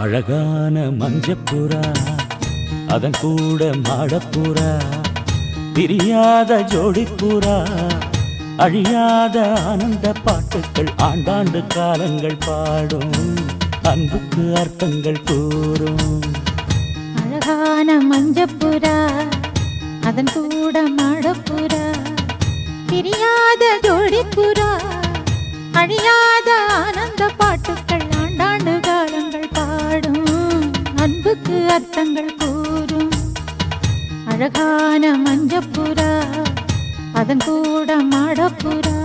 அழகான மஞ்சப்புறா அதன் கூட மாடப்புறா பிரியாத ஜோடிப்புறா அழியாத ஆனந்த பாட்டுக்கள் ஆண்டாண்டு காலங்கள் பாடும் அன்புக்கு அர்த்தங்கள் கூறும். அழகான மஞ்சப்புறா அதன் கூட மாடப்புறா பிரியாத ஜோடிப்புறா அழியாத ஆனந்த பாட்டுக்கள் ஆண்டாண்டு காலங்கள் பாடும் அன்புக்கு அர்த்தங்கள் கூறும். அழகான மஞ்சப்புறா அதன் கூட மாடப்புறா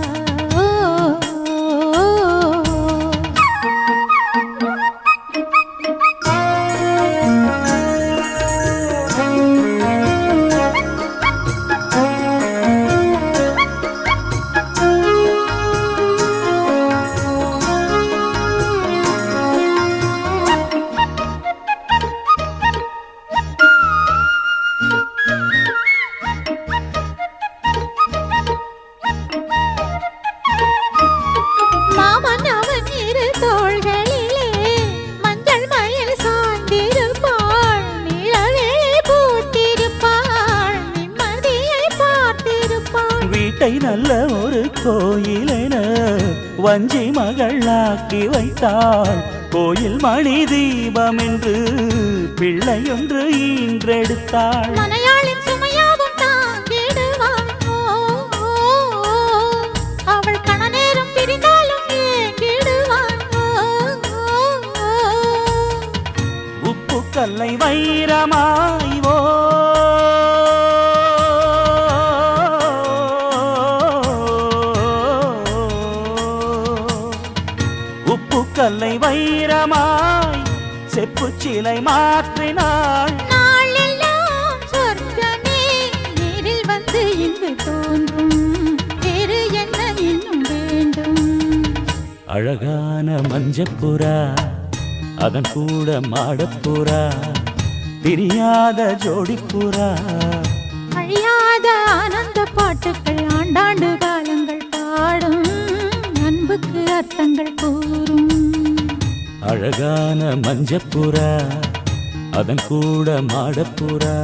நல்ல ஒரு கோயிலென வஞ்சி மகளாக்கி வைத்தாள். கோயில் மணி தீபம் என்று பிள்ளையொன்று ஈன்றெடுத்தாள். மலையாளின் சுமையாவும் தாங்கிடுவாள். அவள் கணநேரம் பிரிந்தாலும் ஏங்கிடுவாள். உப்பு கல்லை வைரமாய்வோ கல்லை வைரமாய் செப்பு சிலை மாற்றினாள். நாளெல்லாம் சொர்க்கமே நேரில் வந்து இங்கு தோன்றும். வேறு என்ன இன்னும் வேண்டும்? அழகான மஞ்சப்புறா அதன் கூட மாடப்புறா பிரியாத ஜோடிப்புறா அழியாத ஆனந்த பாட்டுக்கள் ஆண்டாண்டு காலங்கள் பாடும் அன்புக்கு அர்த்தங்கள் கூறும். அழகான மஞ்சப்புறா அதன் கூட மாடப்புறா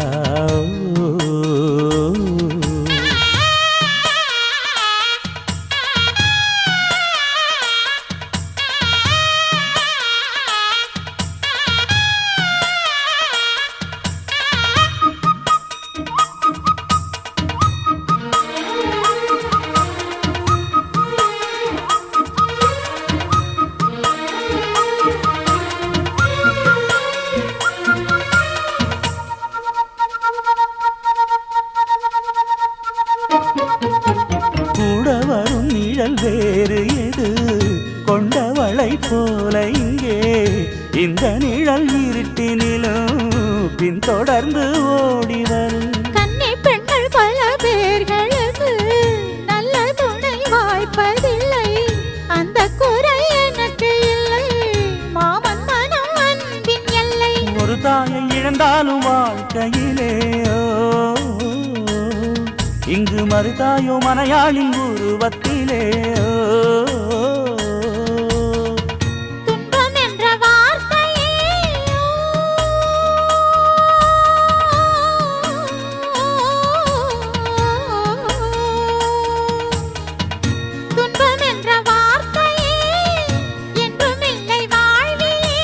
வேறு எது கொண்டவளை போல இங்கே இந்த நிழல் இருட்டினிலும் பின்தொடர்ந்து ஓடி வரும். கன்னி பெண்கள் பல பேர்களுக்கு நல்ல துணை வாய்ப்பதில்லை. அந்த குறை எனக்கு இல்லை. மாமன் மனம் அன்பின் எல்லை. ஒரு தாயை இழந்தாலும் வாழ்க்கையிலே இங்கு மறுதாயோ மனையாளின் உருவத்திலே துன்பம் என்ற வார்த்தையே துன்பம் என்ற வார்த்தையே என்றும் இல்லை வாழ்விலே.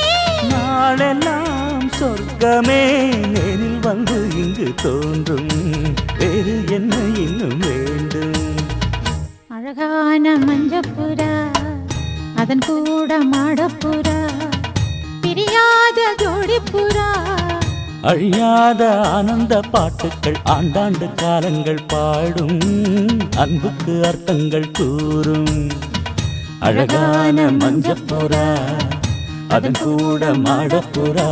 நாளெல்லாம் சொர்க்கமே நேரில் வந்து இங்கு தோன்றும். வேறு என்ன இன்னும் வேண்டும்? அழகான மஞ்சப்புறா அதன் கூட மாடப்புறா பிரியாத ஜோடிப்புறா அழியாத ஆனந்த பாட்டுக்கள் ஆண்டாண்டு காலங்கள் பாடும் அன்புக்கு அர்த்தங்கள் கூறும். அழகான மஞ்சப்புறா அதன் கூட மாடப்புறா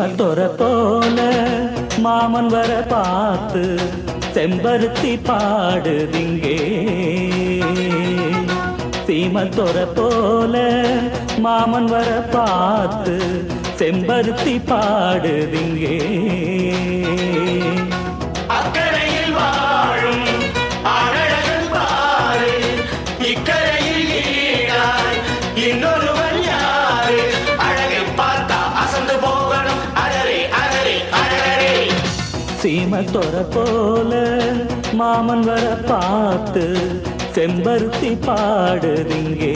சீமத்தொர போல மாமன் வர பார்த்து செம்பருத்தி பாடுதிங்கே சீமத்தொர போல மாமன் வர பார்த்து செம்பருத்தி பாடுதிங்கே அக்கரையில் வாழும் அழகன் பாரு இக்கரையில் ஈடாய் இன்னொருவன் யாரு அழகை பார்த்தா அசந்து போகணும் அழறே அழறே அழறே சீமத்தொர போல மாமன் வர பார்த்து செம்பருத்தி பாடுதிங்கே